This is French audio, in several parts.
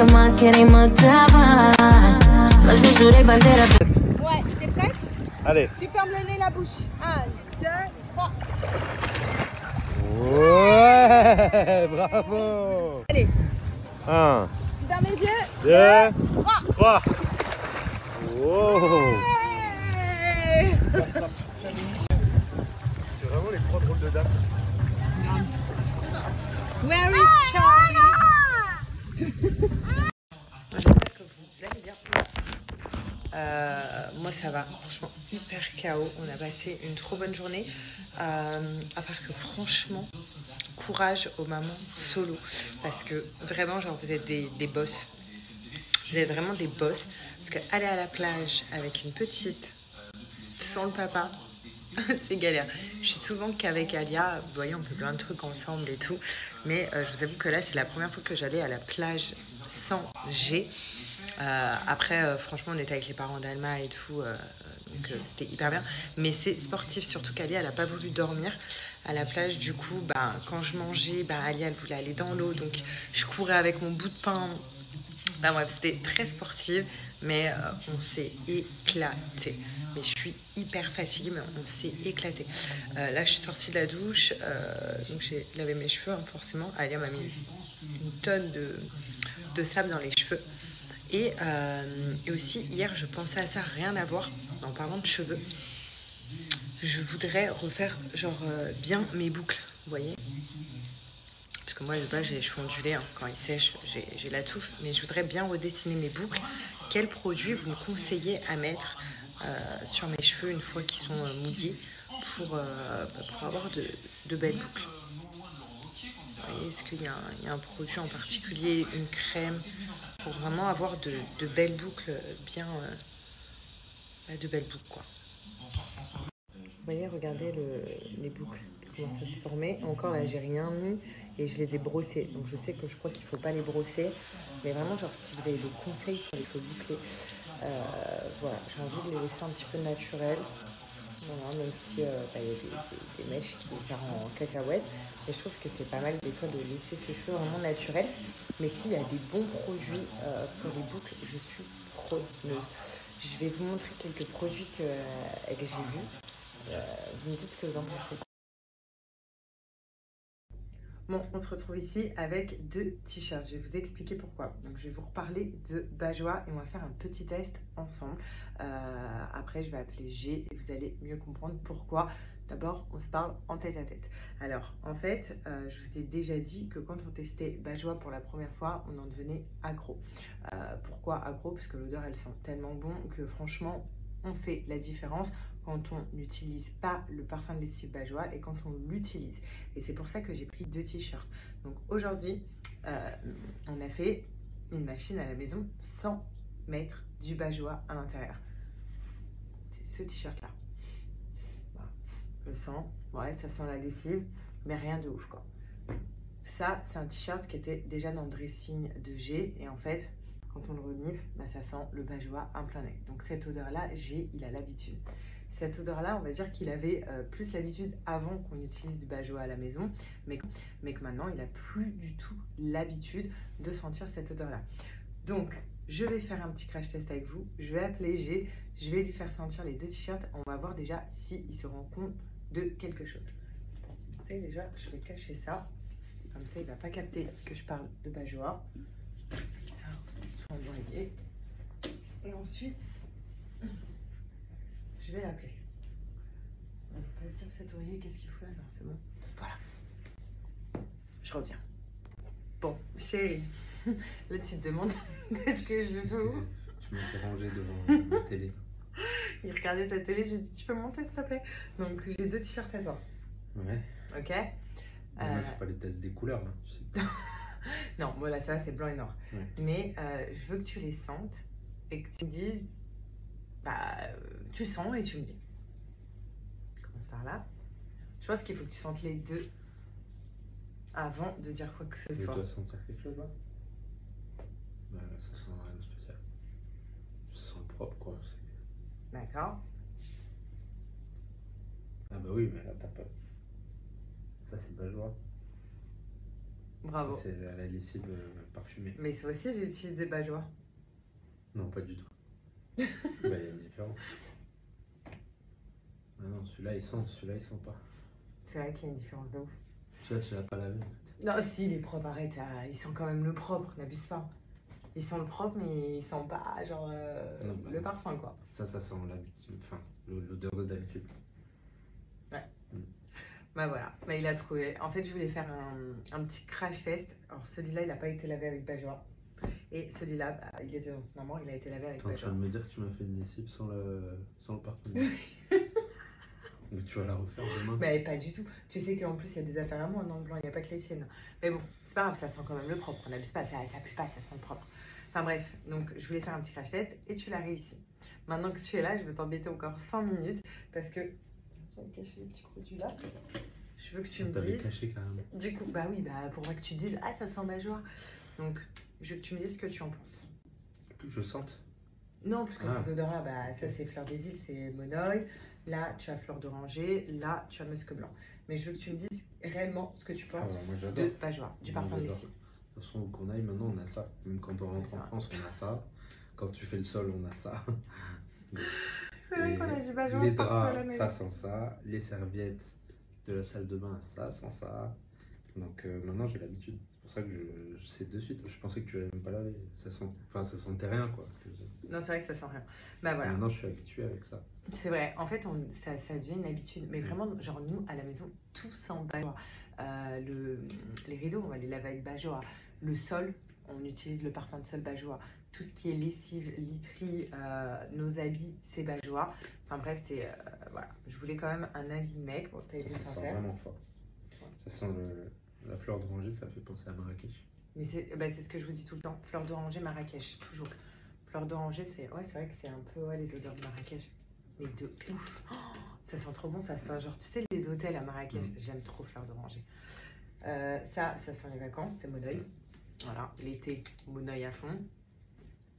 chama, querem me travar. Mas eu jurei bandeira. Ouais, t'es prête? Allez. Tu fermes le nez, la bouche. 1, 2, 3. Ouais, bravo. Allez. 1, Tu fermes les yeux. 2, 3. 3. Wow. Hey. C'est vraiment les 3 drôles de dames. Where is Charlie? J'espère que vous allez bien. Moi ça va, franchement hyper KO. On a passé une trop bonne journée. À part que franchement, courage aux mamans solo. Parce que vraiment, genre vous êtes des boss. Vous êtes vraiment des boss. Parce que aller à la plage avec une petite, sans le papa, c'est galère. Je suis souvent qu'avec Alia, vous voyez, on fait plein de trucs ensemble et tout. Mais je vous avoue que là, c'est la première fois que j'allais à la plage sans G. Après, franchement, on était avec les parents d'Alma et tout. Donc c'était hyper bien. Mais c'est sportif, surtout qu'Alia, elle n'a pas voulu dormir à la plage. Du coup, bah, quand je mangeais, bah, Alia, elle voulait aller dans l'eau. Donc je courais avec mon bout de pain. Bah, bref, c'était très sportif. Mais on s'est éclaté. Mais je suis hyper fatiguée, mais on s'est éclaté. Là, je suis sortie de la douche. Donc j'ai lavé mes cheveux, hein, forcément. Alia m'a mis une tonne de sable dans les cheveux. Et aussi, hier, je pensais à ça, rien à voir, en parlant de cheveux. Je voudrais refaire, genre, bien mes boucles, vous voyez. Parce que moi, j'ai les cheveux ondulés, hein. Quand ils sèchent, j'ai la touffe. Mais je voudrais bien redessiner mes boucles. Quels produits vous me conseillez à mettre sur mes cheveux une fois qu'ils sont mouillés pour avoir de belles boucles? Est-ce qu'il y a un produit en particulier, une crème, pour vraiment avoir de belles boucles, bien, de belles boucles, quoi. Vous voyez, regardez les boucles, comment ça se formait. Encore là, j'ai rien mis et je les ai brossées. Donc je sais que je crois qu'il ne faut pas les brosser. Mais vraiment, genre, si vous avez des conseils pour les cheveux bouclés, voilà, j'ai envie de les laisser un petit peu naturels. Voilà, même si y a des mèches qui partent en cacahuète. Mais je trouve que c'est pas mal des fois de laisser ses cheveux vraiment naturels. Mais s'il y a des bons produits pour les boucles, je suis preneuse. Je vais vous montrer quelques produits que j'ai vus. Vous me dites ce que vous en pensez. Bon, on se retrouve ici avec 2 t-shirts. Je vais vous expliquer pourquoi. Donc, je vais vous reparler de Bajoa et on va faire un petit test ensemble. Après, je vais appeler G et vous allez mieux comprendre pourquoi. D'abord, on se parle en tête à tête. Alors, en fait, je vous ai déjà dit que quand on testait Bajoa pour la première fois, on en devenait accro. Pourquoi accro? Parce que l'odeur, elle sent tellement bon que franchement, on fait la différence quand on n'utilise pas le parfum de lessive Bajoa et quand on l'utilise. Et c'est pour ça que j'ai pris 2 t-shirts. Donc aujourd'hui, on a fait une machine à la maison sans mettre du Bajoa à l'intérieur. C'est ce t-shirt-là. Voilà. Le sent, ouais, ça sent la lessive, mais rien de ouf, quoi. Ça, c'est un t-shirt qui était déjà dans le dressing de G. Et en fait, quand on le renifle, bah, ça sent le Bajoa en plein nez. Donc cette odeur-là, G, il a l'habitude. Cette odeur-là, on va dire qu'il avait plus l'habitude avant qu'on utilise du Bajoa à la maison, mais que maintenant, il n'a plus du tout l'habitude de sentir cette odeur-là. Donc, je vais faire un petit crash test avec vous. Je vais appeler G, je vais lui faire sentir les 2 t-shirts. On va voir déjà s'il se rend compte de quelque chose. Bon, vous savez déjà, je vais cacher ça. Comme ça, il ne va pas capter que je parle de Bajoa. Ça, soit envoyé. Et ensuite, je vais l'appeler. On va se dire cet oreiller, qu'est-ce qu'il faut là? Non, c'est bon. Voilà. Je reviens. Bon, chérie, là tu te demandes qu'est-ce que je veux. Tu m'as fait ranger devant la télé. Il regardait sa télé, j'ai dit tu peux monter s'il te plaît. Donc j'ai 2 t-shirts à toi. Ouais. Ok. Moi, je fais pas les tests des couleurs là, tu sais. Non, moi là ça c'est blanc et noir. Ouais. Mais je veux que tu les sentes et que tu me dises, bah tu sens et tu me dis. Commence par là. Je pense qu'il faut que tu sentes les 2 avant de dire quoi que ce soit. Tu dois sentir quelque chose là? Bah là, ça sent rien de spécial. Ça sent propre quoi. D'accord. Ah bah oui, mais là t'as pas. Ça c'est Bajoa. Bravo. Ça, c'est la lessive parfumée. Mais ça aussi, j'ai utilisé Bajoa. Non, pas du tout. Bah, il y a une différence. Ah non, celui-là, il sent pas. C'est vrai qu'il y a une différence de ouf. Celui-là, tu l'as pas lavé en fait. Non, si, il est propre, arrête. Il sent quand même le propre, n'abuse pas. Il sent le propre, mais il sent pas genre Non, bah, le parfum, quoi. Ça sent l'habitude, enfin, l'odeur de d'habitude. Bah voilà, bah, il a trouvé. En fait, je voulais faire un petit crash test. Alors, celui-là, il n'a pas été lavé avec Bajoa. Et celui-là, bah, il était dans son maman, il a été lavé avec T'es en train Bajoa. de me dire que tu m'as fait une lessive sans le parfum. Mais tu vas la refaire demain. Mais pas du tout. Tu sais qu'en plus, il y a des affaires à moi dans le blanc, il n'y a pas que les siennes. Mais bon, c'est pas grave, ça sent quand même le propre. On n'abuse pas, ça pue pas, ça sent le propre. Enfin bref, donc je voulais faire un petit crash test et tu l'as réussi. Maintenant que tu es là, je veux t'embêter encore 100 minutes parce que j'ai caché les petits produits là. Je veux que tu me T'avais dises. caché carrément. Du coup, bah oui, bah pour que tu dises, ah ça sent Bajoa. Donc, je veux que tu me dises ce que tu en penses. Que je sente. Non, parce que Ah. ces odeurs-là, bah, ça c'est fleur des îles, c'est monoï. Là, tu as fleur d'oranger. Là, tu as musc blanc. Mais je veux que tu me dises réellement ce que tu penses Ah, moi, de j'adore. Bajoa, du Moi, parfum de j'adore. lessive. De toute façon, où qu'on aille maintenant, on a ça. Même quand on rentre en France, on a ça. Quand tu fais le sol, on a ça. C'est vrai qu'on a du Bajoa Les partout à la draps, maison. ça sent ça. Les serviettes de la salle de bain, ça sent ça. Donc maintenant, j'ai l'habitude. C'est pour ça que je sais de suite. Je pensais que tu allais même pas laver. Ça sentait rien, quoi. Non, c'est vrai que ça sent rien. Bah voilà. Maintenant, je suis habitué avec ça. C'est vrai, en fait, ça devient une habitude. Mais vraiment, genre, nous, à la maison, tout sent Bajoa. Les rideaux, on va les laver avec Bajoa. Le sol, on utilise le parfum de sol Bajoa. Tout ce qui est lessive, literie, nos habits, c'est Bajoa. Enfin bref, c'est. Voilà. Je voulais quand même un avis de mec. Bon, t'as été Ça sent sincère. vraiment fort. Ça sent la fleur d'oranger, ça fait penser à Marrakech. Mais c'est ce que je vous dis tout le temps. Fleur d'oranger, Marrakech, toujours. Fleur d'oranger, c'est vrai que c'est un peu les odeurs de Marrakech. Mais de ouf. Oh, ça sent trop bon, ça sent genre, tu sais, les hôtels à Marrakech. J'aime trop fleur d'oranger. Ça sent les vacances, c'est monoï. Voilà, l'été, monoï à fond.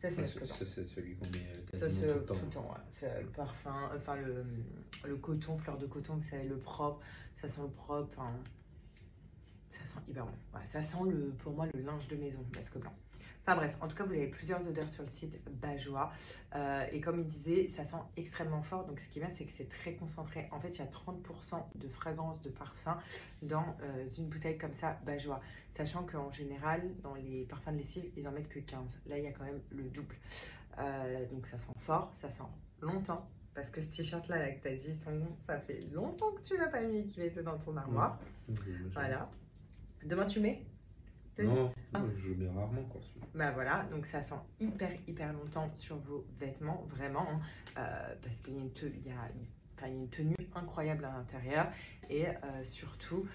Ça, c'est musc blanc. C'est celui qu'on met Ça, quasiment c'est tout le temps. tout le temps, ouais. C'est le parfum, enfin le coton, fleur de coton, vous savez, le propre. Ça sent le propre, enfin. Ça sent hyper bon. Ouais, ça sent pour moi le linge de maison, musc blanc. Enfin bref, en tout cas, vous avez plusieurs odeurs sur le site Bajoa. Et comme il disait, ça sent extrêmement fort. Donc ce qui est bien, c'est que c'est très concentré. En fait, il y a 30% de fragrance, de parfum dans une bouteille comme ça, Bajoa. Sachant qu'en général, dans les parfums de lessive, ils en mettent que 15. Là, il y a quand même le double. Donc ça sent fort, ça sent longtemps. Parce que ce t-shirt-là, là, que tu as dit, ça fait longtemps que tu l'as pas mis et qu'il était dans ton armoire. Voilà. Demain, tu mets? Non, je le mets rarement, quoi. Bah voilà, donc ça sent hyper longtemps sur vos vêtements, vraiment, parce qu'il y a une tenue incroyable à l'intérieur et surtout,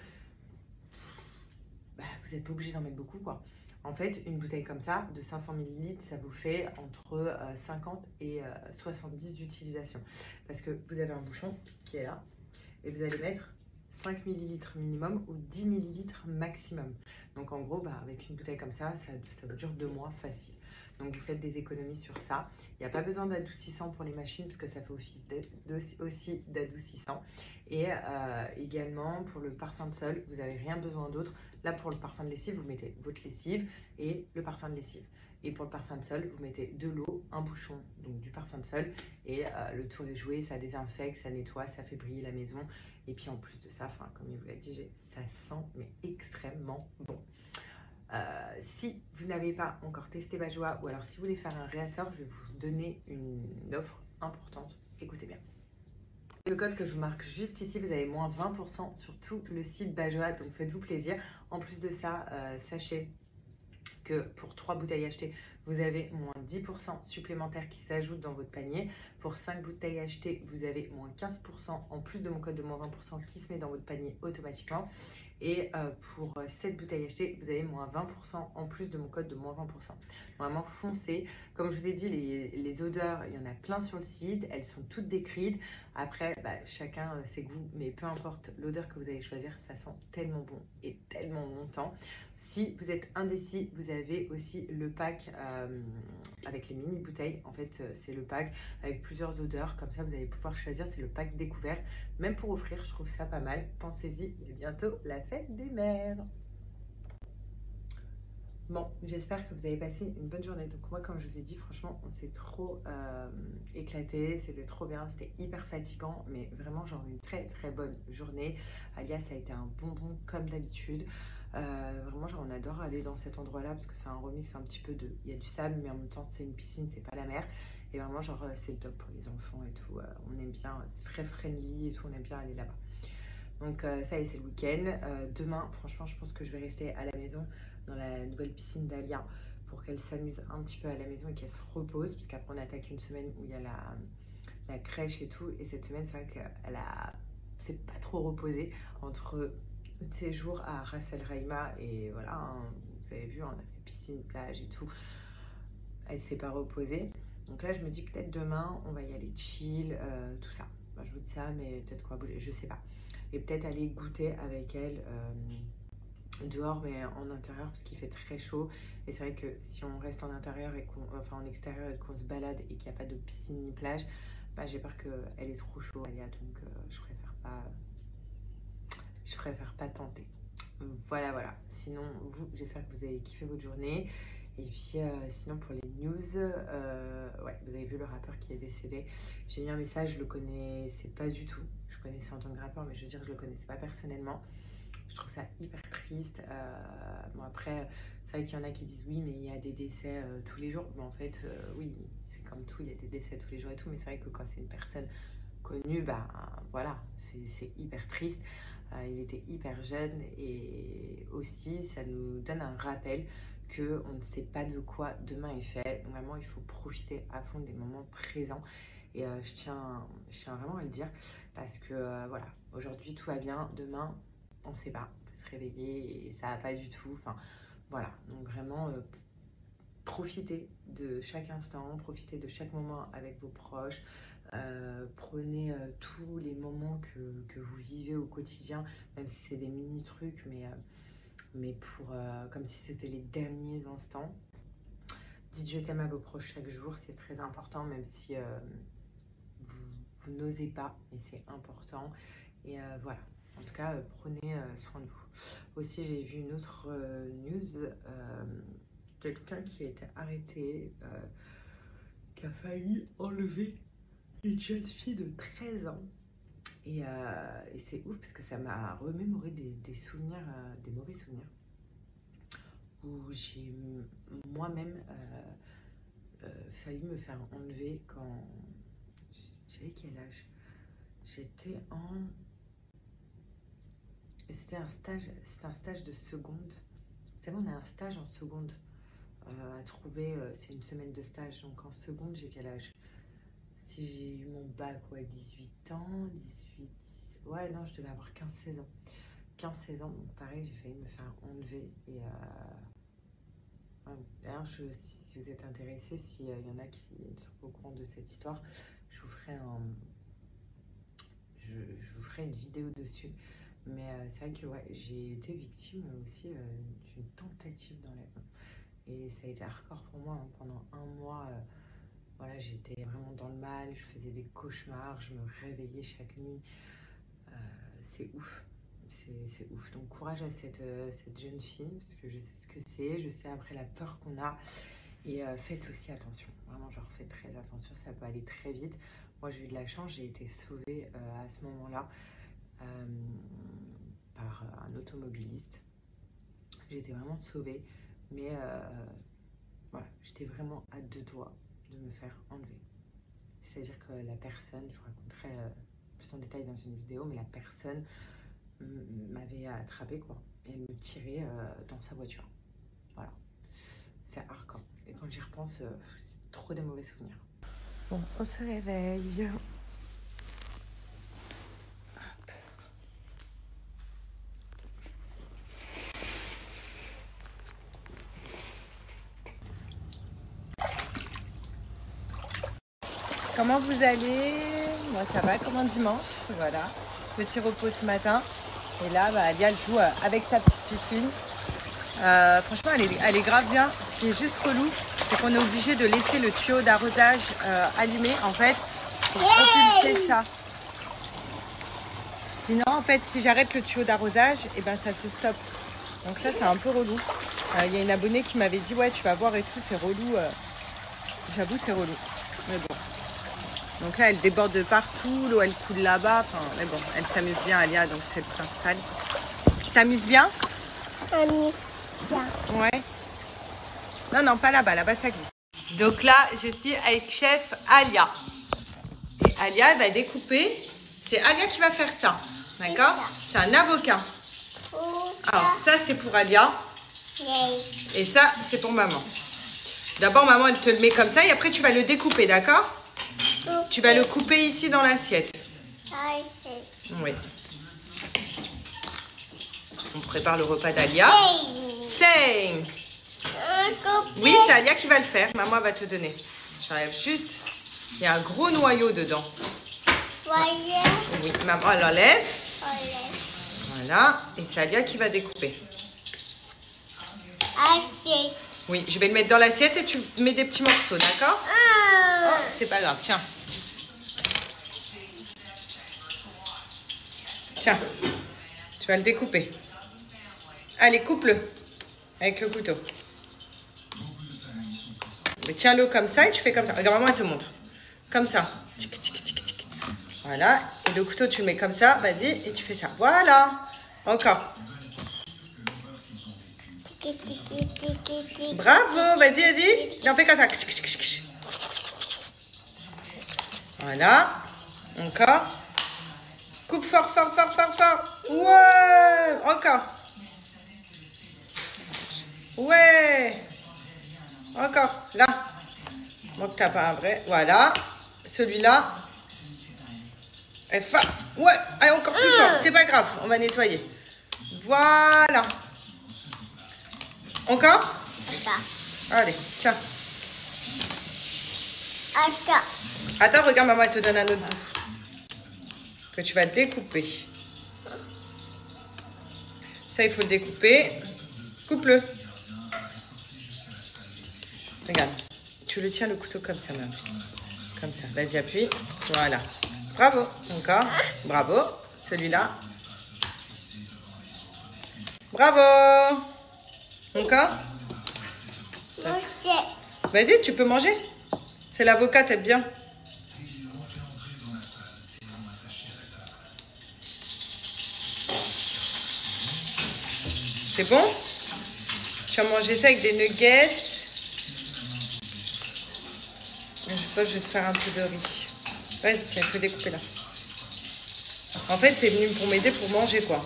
bah, vous n'êtes pas obligé d'en mettre beaucoup, quoi. En fait, une bouteille comme ça, de 500 ml, ça vous fait entre 50 et 70 utilisations. Parce que vous avez un bouchon qui est là et vous allez mettre 5 ml minimum ou 10 ml maximum. Donc en gros, bah, avec une bouteille comme ça vous dure 2 mois facile. Donc vous faites des économies sur ça. Il n'y a pas besoin d'adoucissant pour les machines parce que ça fait aussi d'adoucissant. Et également pour le parfum de sol, vous n'avez rien besoin d'autre. Là pour le parfum de lessive, vous mettez votre lessive et le parfum de lessive. Et pour le parfum de sol, vous mettez de l'eau, un bouchon, donc du parfum de sol. Et le tour est joué, ça désinfecte, ça nettoie, ça fait briller la maison. Et puis en plus de ça, comme il vous l'a dit, ça sent mais extrêmement bon. Si vous n'avez pas encore testé Bajoa ou alors si vous voulez faire un réassort, je vais vous donner une offre importante. Écoutez bien. Le code que je vous marque juste ici, vous avez moins 20% sur tout le site Bajoa, donc faites-vous plaisir. En plus de ça, sachez que pour 3 bouteilles achetées, vous avez moins 10% supplémentaire qui s'ajoute dans votre panier. Pour 5 bouteilles achetées, vous avez moins 15% en plus de mon code de moins 20% qui se met dans votre panier automatiquement. Et pour 7 bouteilles achetées, vous avez moins 20% en plus de mon code de moins 20%. Vraiment foncez. Comme je vous ai dit, les odeurs, il y en a plein sur le site. Elles sont toutes décrites. Après, bah, chacun ses goûts, mais peu importe l'odeur que vous allez choisir, ça sent tellement bon et tellement longtemps. Si vous êtes indécis, vous avez aussi le pack avec les mini bouteilles. En fait, c'est le pack avec plusieurs odeurs. Comme ça, vous allez pouvoir choisir. C'est le pack découvert. Même pour offrir, je trouve ça pas mal. Pensez-y, il est bientôt la fête des mères. Bon, j'espère que vous avez passé une bonne journée. Donc moi, comme je vous ai dit, franchement, on s'est trop éclaté. C'était trop bien, c'était hyper fatigant, mais vraiment genre une très très bonne journée. Alias, ça a été un bonbon comme d'habitude. Vraiment, genre on adore aller dans cet endroit-là parce que c'est un remix un petit peu de... Il y a du sable, mais en même temps c'est une piscine, c'est pas la mer. Et vraiment, genre c'est le top pour les enfants et tout. On aime bien, c'est très friendly et tout, on aime bien aller là-bas. Donc ça y est, c'est le week-end. Demain, franchement, je pense que je vais rester à la maison dans la nouvelle piscine d'Alia pour qu'elle s'amuse un petit peu à la maison et qu'elle se repose. Parce qu'après, on attaque une semaine où il y a la crèche et tout. Et cette semaine, c'est vrai qu'elle s'est pas trop reposée entre ses jours à Ras El Khaimah et voilà, hein, vous avez vu, on a fait piscine, plage et tout. Elle s'est pas reposée. Donc là, je me dis peut-être demain, on va y aller chill, tout ça. Bah, je vous dis ça, mais peut-être quoi bouger, je sais pas. Et peut-être aller goûter avec elle dehors, mais en intérieur, parce qu'il fait très chaud. Et c'est vrai que si on reste en intérieur et en extérieur et qu'on se balade et qu'il n'y a pas de piscine ni plage, bah, j'ai peur qu'elle est trop chaude, Alia, donc je préfère pas tenter. Voilà, voilà. Sinon, j'espère que vous avez kiffé votre journée. Et puis, sinon, pour les news, ouais, vous avez vu le rappeur qui est décédé. J'ai mis un message, je le connaissais pas du tout. Je connaissais en tant que rappeur, mais je veux dire, je le connaissais pas personnellement. Je trouve ça hyper triste. Bon, après, c'est vrai qu'il y en a qui disent oui, mais il y a des décès tous les jours. Mais en fait, oui, c'est comme tout, il y a des décès tous les jours et tout. Mais c'est vrai que quand c'est une personne connue, bah voilà, c'est hyper triste. Il était hyper jeune et aussi, ça nous donne un rappel qu'on ne sait pas de quoi demain est fait. Donc vraiment, il faut profiter à fond des moments présents. Et je tiens vraiment à le dire parce que voilà, aujourd'hui tout va bien, demain on ne sait pas, on peut se réveiller et ça va pas du tout. Enfin voilà, donc vraiment profitez de chaque instant, profitez de chaque moment avec vos proches. Prenez tous les moments que vous vivez au quotidien, même si c'est des mini trucs, mais comme si c'était les derniers instants. Dites je t'aime à vos proches chaque jour, c'est très important, même si vous n'osez pas, mais c'est important. Et voilà, en tout cas, prenez soin de vous. Aussi, j'ai vu une autre news, quelqu'un qui a été arrêté, qui a failli enlever une jeune fille de 13 ans. Et c'est ouf parce que ça m'a remémoré des souvenirs, des mauvais souvenirs. Où j'ai moi-même failli me faire enlever quand... J'avais quel âge? J'étais en... C'était un stage de seconde. Vous savez, on a un stage en seconde à trouver, c'est une semaine de stage. Donc en seconde, j'ai quel âge? Si j'ai eu mon bac, ouais, 18 ans, 18... Ouais, non, je devais avoir 15-16 ans. 15-16 ans, donc pareil, j'ai failli me faire enlever. Et d'ailleurs, si vous êtes intéressés, s'il y en a qui sont au courant de cette histoire, je vous ferai une vidéo dessus. Mais c'est vrai que ouais, j'ai été victime aussi d'une tentative d'enlèvement. Et ça a été hardcore pour moi, hein. Pendant un mois, voilà, j'étais vraiment dans le mal, je faisais des cauchemars, je me réveillais chaque nuit. C'est ouf. C'est ouf. Donc courage à cette jeune fille, parce que je sais ce que c'est, je sais après la peur qu'on a. Et faites aussi attention, vraiment genre faites très attention, ça peut aller très vite. Moi j'ai eu de la chance, j'ai été sauvée à ce moment-là par un automobiliste. J'ai été vraiment sauvée, mais voilà, j'étais vraiment à deux doigts de me faire enlever. C'est-à-dire que la personne, je vous raconterai plus en détail dans une vidéo, mais la personne m'avait attrapé quoi, et elle me tirait dans sa voiture. Voilà, c'est hardcore. Et quand j'y repense, c'est trop des mauvais souvenirs. Bon, on se réveille. Hop. Comment vous allez? Moi ça va comme un dimanche, voilà. Petit repos ce matin. Et là, bah, Alia joue avec sa petite piscine. Franchement, elle est grave bien. Ce qui est juste relou, c'est qu'on est obligé de laisser le tuyau d'arrosage allumé, en fait, pour propulser ça. Sinon, en fait, si j'arrête le tuyau d'arrosage, et ben ça se stoppe. Donc ça, c'est un peu relou. Il y a une abonnée qui m'avait dit ouais tu vas voir et tout, c'est relou. J'avoue c'est relou. Mais bon. Donc là elle déborde de partout, l'eau elle coule là-bas. Enfin, mais bon, elle s'amuse bien Alia, donc c'est le principal. Tu t'amuses bien? Amuse bien. Ouais. Non, non, pas là-bas, là-bas ça glisse. Donc là, je suis avec chef Alia. Et Alia va découper. C'est Alia qui va faire ça. D'accord? C'est un avocat. Alors ça c'est pour Alia. Et ça c'est pour maman. D'abord maman elle te le met comme ça et après tu vas le découper, d'accord? Tu vas le couper ici dans l'assiette. Oui. On prépare le repas d'Alia. Sing. Oui, c'est Alia qui va le faire. Maman va te donner. J'enlève juste. Il y a un gros noyau dedans. Oui, maman elle enlève. Voilà. Et c'est Alia qui va découper. Oui, je vais le mettre dans l'assiette et tu mets des petits morceaux, d'accord? Oh, c'est pas grave, tiens. Tiens, tu vas le découper. Allez, coupe-le avec le couteau. Mais tiens-le comme ça et tu fais comme ça. Regarde, maman, elle te montre. Comme ça. Tic, tic, tic, tic. Voilà. Et le couteau, tu le mets comme ça. Vas-y, et tu fais ça. Voilà. Encore. Bravo. Vas-y, vas-y. Non, fais comme ça. Voilà. Encore. Coupe fort, fort, fort, fort, fort. Ouais. Encore. Ouais. Encore. Là. Moi que t'as pas un vrai. Voilà. Celui-là. Ouais. Allez, encore plus fort. C'est pas grave. On va nettoyer. Voilà. Encore? Allez, tiens. Attends, regarde, maman, elle te donne un autre bout. Que tu vas découper. Ça, il faut le découper. Coupe-le. Regarde. Tu le tiens le couteau comme ça, ma fille. Comme ça. Vas-y, appuie. Voilà. Bravo. Encore. Bravo. Celui-là. Bravo. Encore. Vas-y, tu peux manger. C'est l'avocat, t'aimes bien. C'est bon? Tu vas manger ça avec des nuggets. Je sais pas, je vais te faire un peu de riz. Vas-y, tiens, il faut découper là. En fait, t'es venu pour m'aider pour manger, quoi.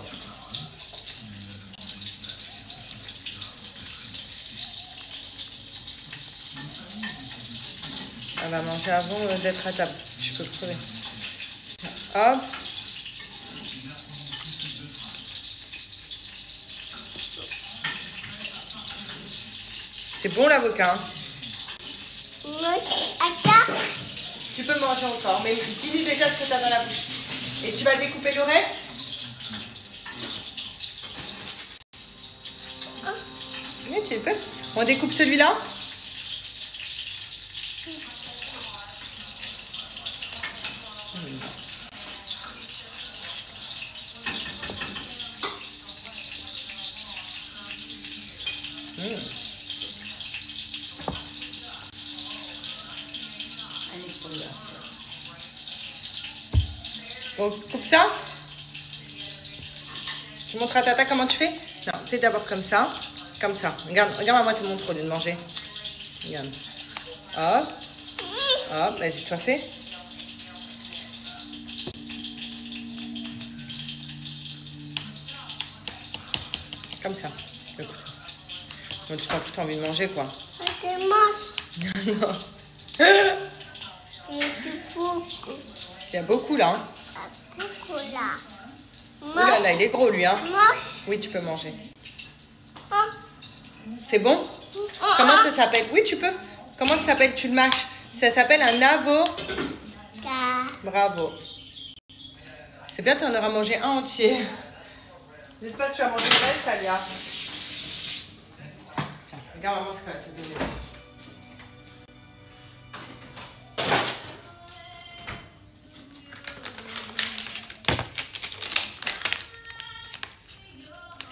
Elle va manger avant d'être à table. Je peux crever. Hop. C'est bon l'avocat. Tu peux manger encore, mais dis-lui déjà ce que tu as dans la bouche. Et tu vas découper le reste? Oui, tu peux. On découpe celui-là? On coupe ça. Tu montres à Tata comment tu fais? Non, fais d'abord comme ça. Comme ça. Regarde, regarde, maman te montre au lieu de manger. Regarde. Hop. Hop, vas-y, toi fais. Comme ça. Le couteau. Donc, tu t'en fous, t'as envie de manger, quoi. Non. Il y a beaucoup là. Hein. Ouh là là, il est gros lui. Hein. Oui, tu peux manger. C'est bon? Comment ça s'appelle? Oui, tu peux. Comment ça s'appelle? Tu le mâches. Ça s'appelle un avocat. Bravo. C'est bien, tu en auras mangé un entier. J'espère que tu as mangé le reste, Alia. Tiens, regarde maman ce qu'elle va te donner.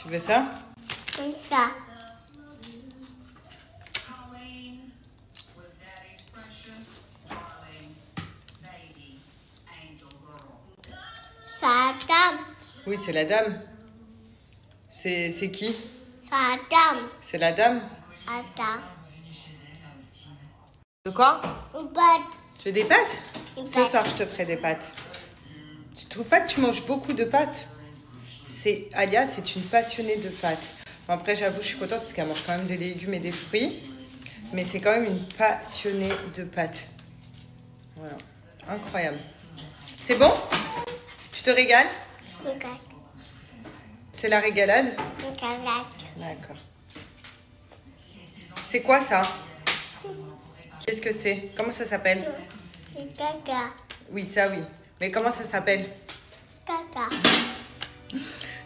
Tu veux ça? Comme ça. sa dame. Oui, c'est la dame. C'est qui? Sa dame. C'est la dame. Attends. De quoi? Une pâte. Tu veux des pâtes? Une Ce pâte. soir, je te ferai des pâtes. Tu trouves pas que tu manges beaucoup de pâtes? Alia, c'est une passionnée de pâtes. Bon, après, j'avoue, je suis contente parce qu'elle mange quand même des légumes et des fruits. Mais c'est quand même une passionnée de pâtes. Voilà. Incroyable. C'est bon? Tu te régales? Une casse. C'est la régalade? Une casse. D'accord. C'est quoi ça? Qu'est-ce que c'est? Comment ça s'appelle? Une caca. Oui, ça oui. Mais comment ça s'appelle? Caca.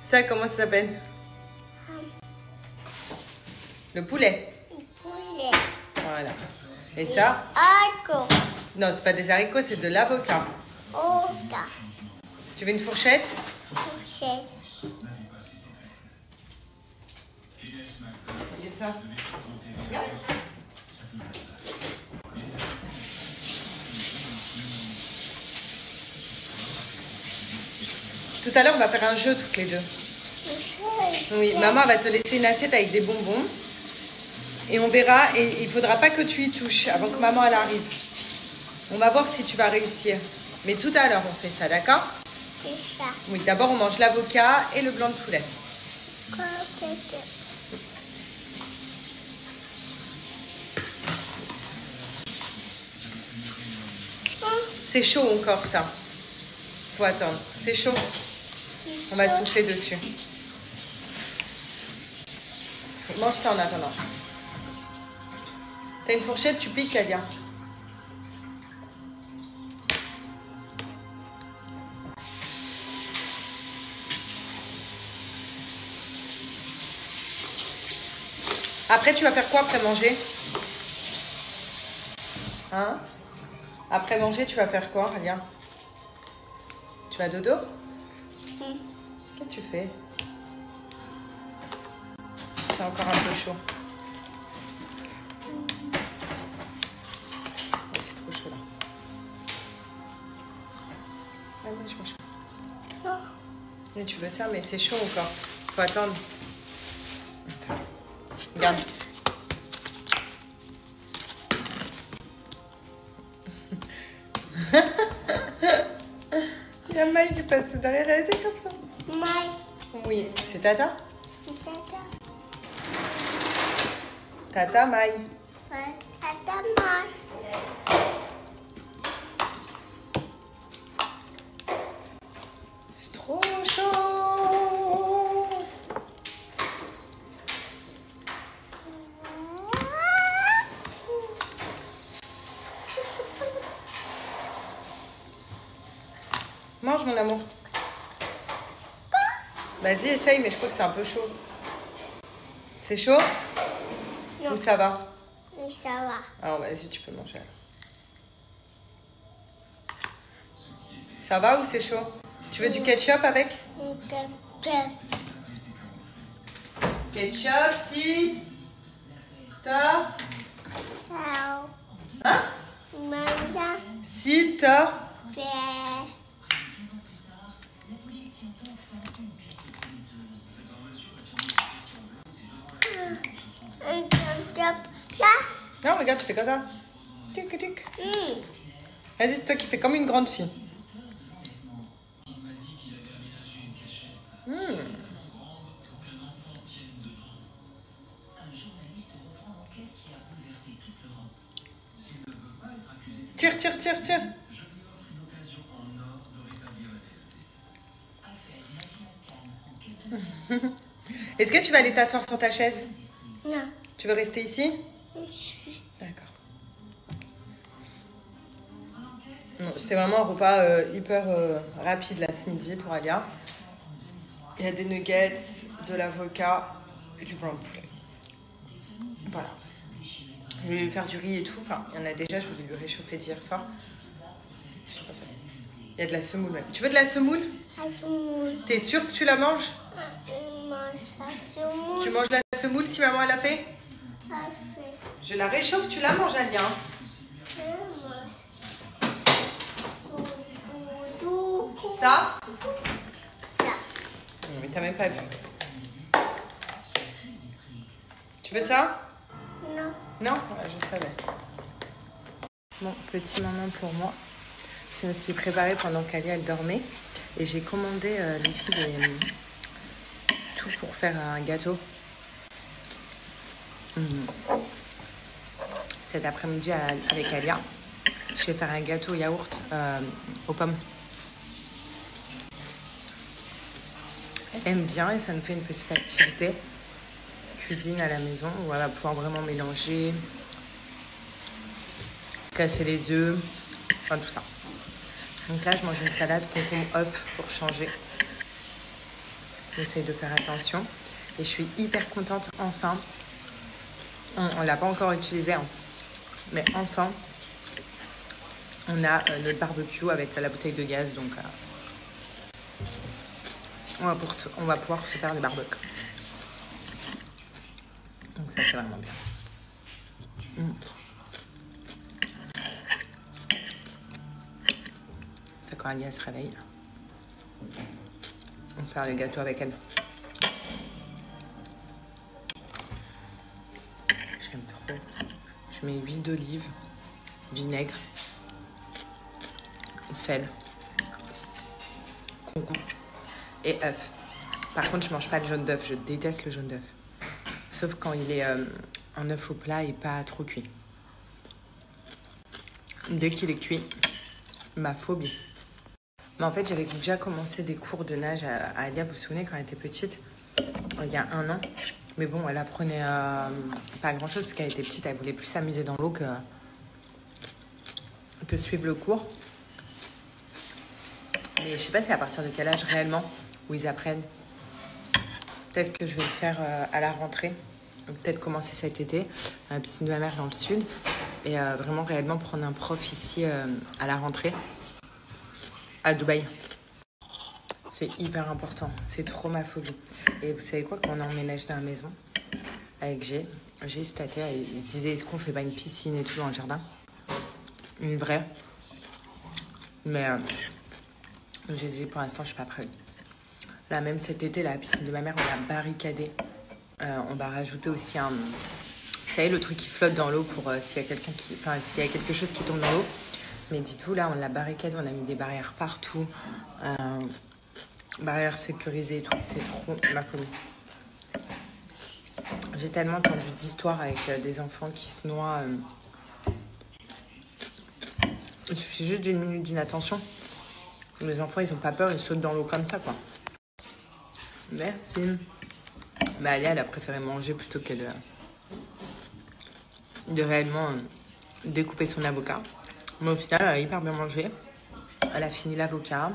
Ça, comment ça s'appelle? Le poulet. Un poulet. Voilà. Et ça? Arco. Non, c'est pas des haricots, c'est de l'avocat. Oka. Tu veux une fourchette? Fourchette. Regarde ça. Regarde. Tout à l'heure, on va faire un jeu toutes les deux. Oui, maman va te laisser une assiette avec des bonbons. Et on verra, et il faudra pas que tu y touches avant que maman elle arrive. On va voir si tu vas réussir. Mais tout à l'heure, on fait ça, d'accord? C'est ça. Oui, d'abord, on mange l'avocat et le blanc de poulet. Quoi c'est C'est chaud encore, ça. Faut attendre. C'est chaud. On va souffler dessus. Mange ça en attendant. T'as une fourchette, tu piques, Alia. Après, tu vas faire quoi après manger? Hein? Après manger, tu vas faire quoi, Alia? Tu vas dodo? Qu'est-ce que tu fais? C'est encore un peu chaud. Oh, c'est trop chaud là. Ah oui, je mange. Non. Mais tu veux ça, mais c'est chaud encore. Faut attendre. Attends. Regarde. Il y a Maï qui passe derrière elle, c'est comme ça. Maï. Oui, c'est Tata. C'est tata. Tata Maï. Ouais. Tata Maï. C'est trop chaud. Mange mon amour. Vas-y, essaye, mais je crois que c'est un peu chaud. C'est chaud? Non. Ou ça va? Mais ça va. Alors vas-y, tu peux manger. Ça va ou c'est chaud? Tu veux du ketchup avec? Une caca. Ketchup, si t'as... Ciao. Hein? Maman. Si t'as... C'est. Un caca. Là. Non, regarde, tu fais comme ça. Tic, tic. Vas-y, c'est toi qui fais comme une grande fille. Tire, tire, tire, tire. Est-ce que tu vas aller t'asseoir sur ta chaise? Non. Tu veux rester ici? D'accord. Non, c'était vraiment un repas hyper rapide là ce midi pour Alia. Il y a des nuggets, de l'avocat et du blanc de poulet. Voilà. Je vais lui faire du riz et tout. Enfin, il y en a déjà, je voulais lui réchauffer d'hier soir. Je sais pas faire. Il y a de la semoule même. Tu veux de la semoule? T'es sûre que tu la manges? Tu manges la semoule si maman elle a fait? Je la réchauffe, tu la manges, Alia. Ça? T'as même pas vu. Tu veux ça? Non. Non? Ouais, je savais. Bon, petit moment pour moi. Je me suis préparée pendant qu'Alia elle dormait. Et j'ai commandé les filles tout pour faire un gâteau. Cet après-midi avec Alia, je vais faire un gâteau yaourt aux pommes. Elle aime bien et ça nous fait une petite activité cuisine à la maison où elle va pouvoir vraiment mélanger, casser les œufs, enfin tout ça. Donc là, je mange une salade concombre hop pour changer. J'essaye de faire attention. Et je suis hyper contente, enfin. On ne l'a pas encore utilisé, hein. Mais enfin, on a notre barbecue avec la bouteille de gaz. Donc, on va pouvoir se faire des barbecues. Donc ça, c'est vraiment bien. Ça, quand Alia se réveille, on va faire le gâteau avec elle. J'aime trop. Je mets huile d'olive, vinaigre, sel, concombre et œuf. Par contre, je mange pas le jaune d'œuf. Je déteste le jaune d'œuf. Sauf quand il est un œuf au plat et pas trop cuit. Dès qu'il est cuit, ma phobie. Mais en fait, j'avais déjà commencé des cours de nage à Alia, vous vous souvenez, quand elle était petite, il y a 1 an. Mais bon, elle apprenait pas grand-chose parce qu'elle était petite, elle voulait plus s'amuser dans l'eau que suivre le cours. Mais je sais pas si à partir de quel âge réellement où ils apprennent. Peut-être que je vais le faire à la rentrée. Peut-être commencer cet été à la piscine de ma mère dans le sud. Et vraiment réellement prendre un prof ici à la rentrée à Dubaï. C'est hyper important. C'est trop ma phobie. Et vous savez quoi, quand on emménage dans la maison avec G, c'était à terre, il se disait est-ce qu'on fait pas une piscine et tout dans le jardin? Une vraie. Mais j'ai dit pour l'instant je suis pas prête. Là même cet été, la piscine de ma mère, on l'a barricadée. On va rajouter aussi un... Vous savez le truc qui flotte dans l'eau pour s'il y a quelqu'un qui... Enfin s'il y a quelque chose qui tombe dans l'eau. Mais dites-vous là, on l'a barricadée, on a mis des barrières partout. Barrières sécurisées et tout. C'est trop ma folie. J'ai tellement entendu d'histoires avec des enfants qui se noient. Il suffit juste d'une minute d'inattention. Les enfants, ils ont pas peur, ils sautent dans l'eau comme ça, quoi. Merci. Bah, Alia, elle a préféré manger plutôt que de réellement découper son avocat. Mais au final, elle a hyper bien mangé. Elle a fini l'avocat.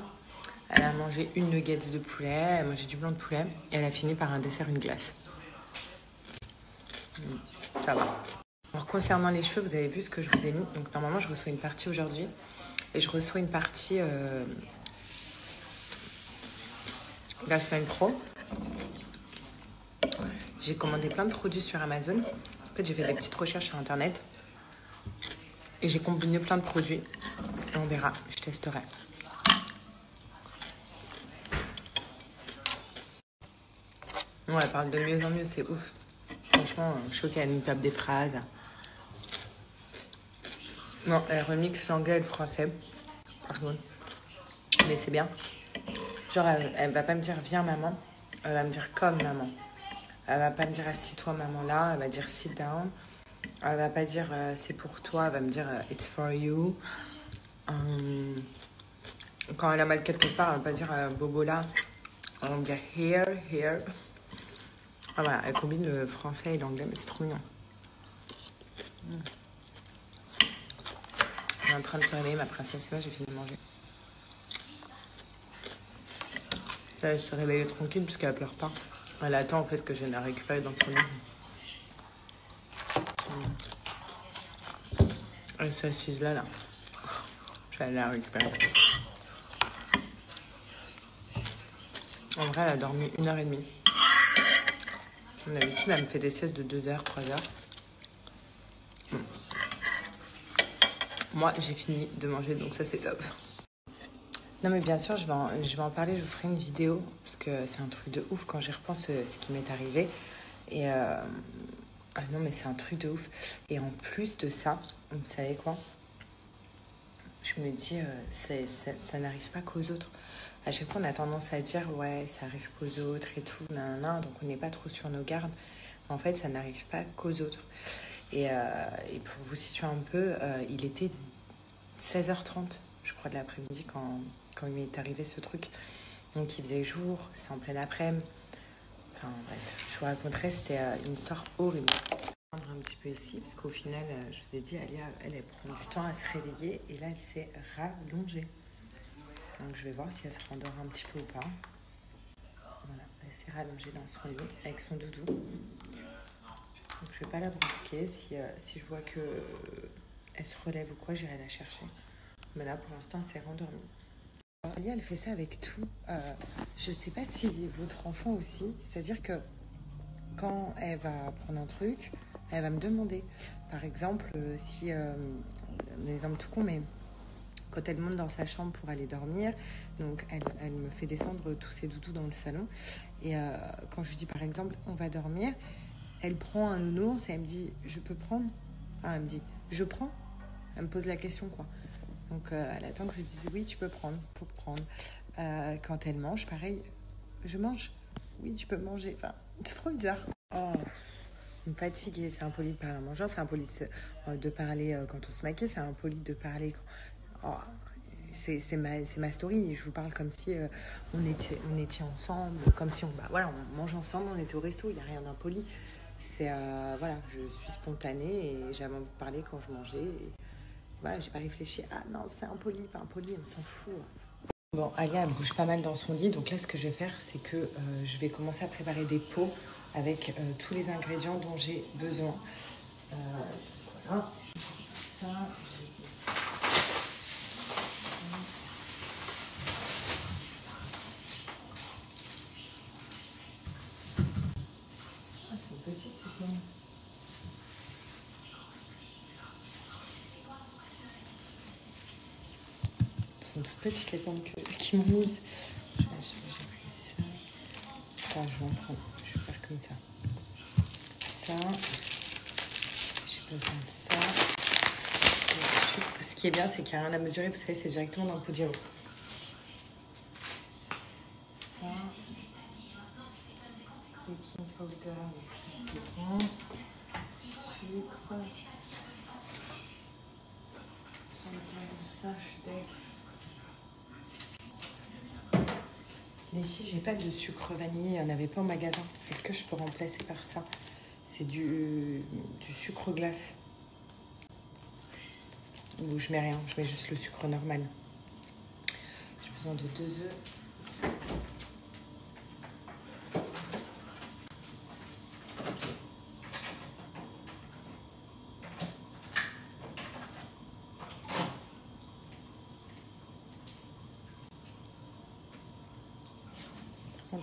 Elle a mangé une nuggets de poulet. Elle a mangé du blanc de poulet. Et elle a fini par un dessert, une glace. Ça va. Alors, concernant les cheveux, vous avez vu ce que je vous ai mis. Donc, normalement, je reçois une partie aujourd'hui. Et je reçois une partie la semaine pro. J'ai commandé plein de produits sur Amazon. En fait, j'ai fait des petites recherches sur Internet. Et j'ai combiné plein de produits. Et on verra, je testerai. Ouais, elle parle de mieux en mieux, c'est ouf. Franchement, je suis choquée, elle nous tape des phrases. Non, elle remixe l'anglais et le français. Par contre. Mais c'est bien. Genre, elle va pas me dire viens maman. Elle va me dire comme maman. Elle va pas me dire assis-toi maman là. Elle va dire sit down. Elle va pas dire c'est pour toi. Elle va me dire it's for you. Quand elle a mal quelque part, elle va pas dire bobo là. Elle va me dire here, here. Ah, voilà, elle combine le français et l'anglais, mais c'est trop mignon. Elle est en train de se réveiller, ma princesse. Là, j'ai fini de manger. Là, elle se réveille tranquille puisqu'elle pleure pas. Elle attend en fait que je vienne la récupérer dans son lit. Elle s'est assise là. Je vais aller la récupérer. En vrai, elle a dormi 1h30. D'habitude, elle me fait des siestes de 2h, 3h. Moi, j'ai fini de manger, donc ça, c'est top. Non mais bien sûr, je vais en parler, je vous ferai une vidéo, parce que c'est un truc de ouf quand j'y repense ce qui m'est arrivé. Et ah non mais c'est un truc de ouf. Et en plus de ça, vous savez quoi? Je me dis, ça n'arrive pas qu'aux autres. À chaque fois, on a tendance à dire, ouais, ça arrive qu'aux autres et tout, nanana, donc on n'est pas trop sur nos gardes. En fait, ça n'arrive pas qu'aux autres. Et pour vous situer un peu, il était 16h30, je crois, de l'après-midi quand il m'est arrivé ce truc. Donc il faisait jour, c'était en pleine après-midi. Enfin bref, je vous raconterai, c'était une histoire horrible. Un petit peu ici, parce qu'au final, je vous ai dit, Alia, elle prend du temps à se réveiller, et là, elle s'est rallongée. Donc je vais voir si elle se rendort un petit peu ou pas. Voilà, elle s'est rallongée dans son lit avec son doudou. Donc je vais pas la brusquer, si je vois que elle se relève ou quoi, j'irai la chercher. Mais là, pour l'instant, elle s'est rendormie. Alia, elle fait ça avec tout. Je sais pas si votre enfant aussi, c'est-à-dire que quand elle va prendre un truc, elle va me demander. Par exemple, si, un exemple tout con, mais quand elle monte dans sa chambre pour aller dormir, donc elle me fait descendre tous ses doudous dans le salon. Et quand je lui dis par exemple, on va dormir, elle prend un nounours et elle me dit, je peux prendre? Enfin, elle me dit, je prends? Elle me pose la question, quoi. Donc, elle attend que je lui dise, oui, tu peux prendre, pour prendre. Quand elle mange, pareil, je mange? Oui, tu peux manger. Enfin, c'est trop bizarre. Oh, me fatiguer, c'est impoli de parler en mangeant, c'est impoli de parler quand on se maquille, c'est impoli de parler quand... Oh, c'est ma story, je vous parle comme si on était ensemble, comme si on mange ensemble, on était au resto, il n'y a rien d'impoli. C'est, voilà, je suis spontanée et j'avais envie de parler quand je mangeais. Et, voilà, j'ai pas réfléchi, ah non, c'est impoli, pas impoli, on s'en fout. Bon, Alia, elle bouge pas mal dans son lit, donc là, ce que je vais faire, c'est que je vais commencer à préparer des pots avec tous les ingrédients dont j'ai besoin. Voilà. Ça, c'est une petite, c'est quoi? Ce sont toutes petites les pommes qui m'ont mise. J'ai pris ça. Enfin, je vais en prendre. Je vais faire comme ça. Ça. J'ai besoin de ça. Ce qui est bien, c'est qu'il n'y a rien à mesurer. Vous savez, c'est directement dans le pot de yaourt. Ça. Baking powder. C'est bon. Sucre. Ça, je suis deg. Les filles, j'ai pas de sucre vanillé, il n'y en avait pas au magasin. Est-ce que je peux remplacer par ça? C'est du sucre glace. Ou je mets rien, je mets juste le sucre normal. J'ai besoin de 2 œufs.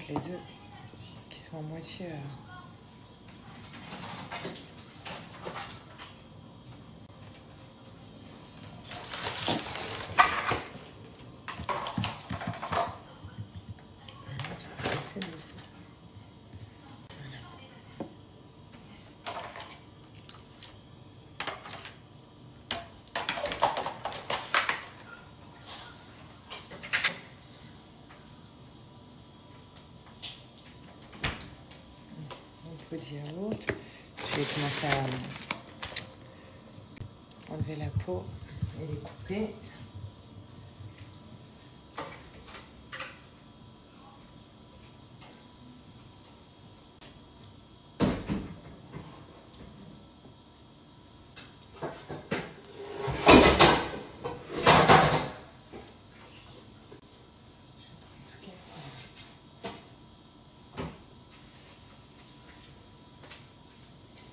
Les œufs qui sont à moitié de yaourt. Je vais commencer à enlever la peau et les couper.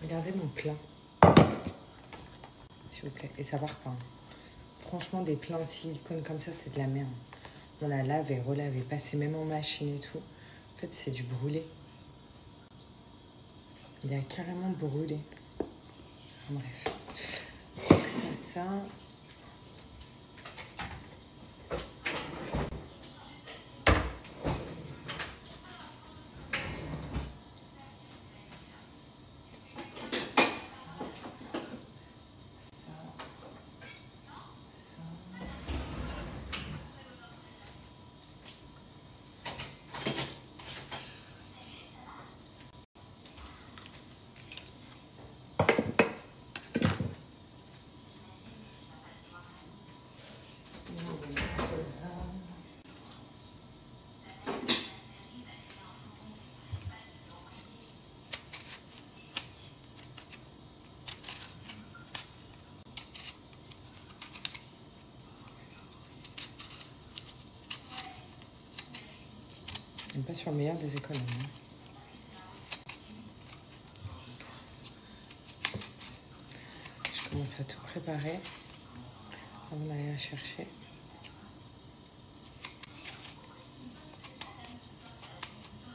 Regardez mon plat, s'il vous plaît, et ça part pas. Franchement, des plats en silicone comme ça, c'est de la merde. On la lave et relave et passé même en machine et tout. En fait, c'est du brûlé. Il a carrément brûlé. Bref. Donc ça. On n'est pas sur le meilleur des économies. Je commence à tout préparer avant d'aller la chercher.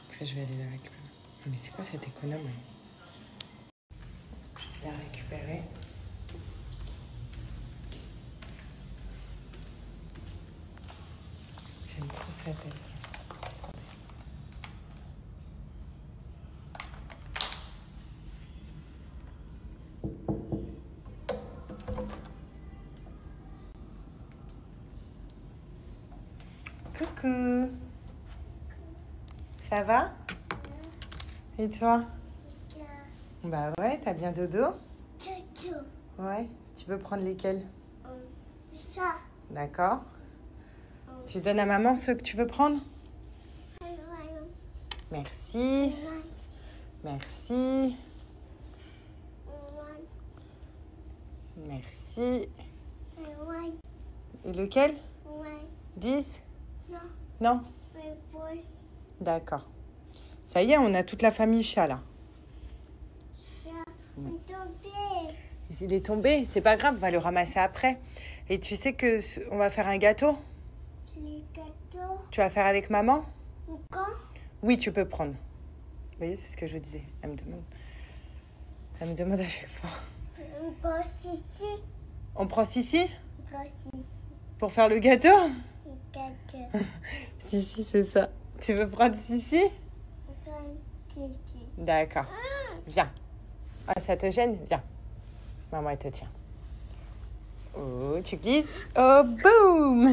Après, je vais aller la récupérer. Mais c'est quoi cet économe? Je vais la récupérer. J'aime trop cette tête. Coucou. Ça va? Et toi? Bah ouais, t'as bien dodo? Ouais. Tu veux prendre lesquels? Ça. D'accord. Tu donnes à maman ceux que tu veux prendre? Merci. Merci. Merci. Et lequel? 10? Non? D'accord. Ça y est, on a toute la famille chat là. Il est tombé, c'est pas grave, on va le ramasser après. Et tu sais que on va faire un gâteau? Tu vas faire avec maman? Oui, tu peux prendre. Vous voyez, c'est ce que je vous disais. Elle me demande à chaque fois. On prend Sissi? Pour faire le gâteau? Sissi, c'est ça. Tu veux prendre Sissi? D'accord. Viens. Ah, ça te gêne? Viens. Maman, elle te tient. Oh, tu glisses. Oh, boum.